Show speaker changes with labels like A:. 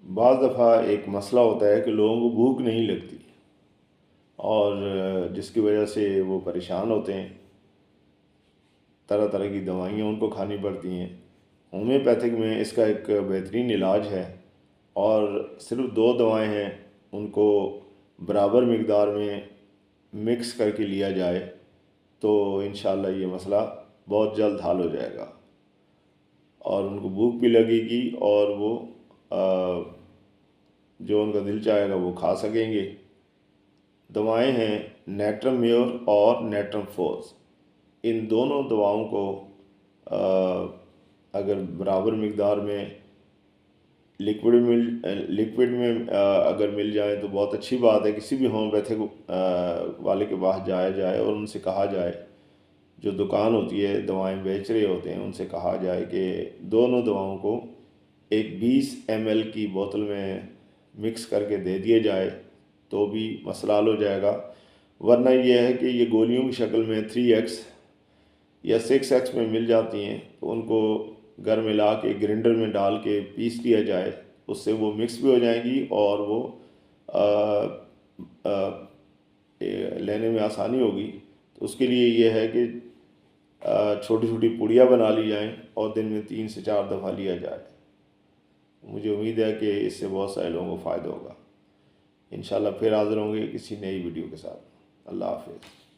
A: बाज़ दफ़ा एक मसला होता है कि लोगों को भूख नहीं लगती और जिसकी वजह से वो परेशान होते हैं। तरह तरह की दवाइयाँ उनको खानी पड़ती हैं। होम्योपैथिक में इसका एक बेहतरीन इलाज है और सिर्फ़ दो दवाएं हैं, उनको बराबर मकदार में मिक्स करके लिया जाए तो इंशाअल्लाह ये मसला बहुत जल्द हल हो जाएगा और उनको भूख भी लगेगी और वो जो उनका दिल चाहेगा वो खा सकेंगे। दवाएं हैं नेट्रम म्योर और नेट्रम फोर्स। इन दोनों दवाओं को अगर बराबर मकदार में लिक्विड में अगर मिल जाए तो बहुत अच्छी बात है। किसी भी होम्योपैथिक वाले के पास जाया जाए और उनसे कहा जाए, जो दुकान होती है दवाएं बेच रहे होते हैं, उनसे कहा जाए कि दोनों दवाओं को एक 20 ml की बोतल में मिक्स करके दे दिए जाए तो भी मसला हल हो जाएगा। वरना यह है कि ये गोलियों की शक्ल में 3x या 6x में मिल जाती हैं, तो उनको घर में ला के ग्राइंडर में डाल के पीस लिया जाए, उससे वो मिक्स भी हो जाएंगी और वो आ, आ, लेने में आसानी होगी। तो उसके लिए ये है कि छोटी छोटी पुड़िया बना ली जाएं और दिन में 3 से 4 दफ़ा लिया जाए। मुझे उम्मीद है कि इससे बहुत सारे लोगों को फ़ायदा होगा। इंशाल्लाह फिर हाज़िर होंगे किसी नई वीडियो के साथ। अल्लाह हाफ़िज़।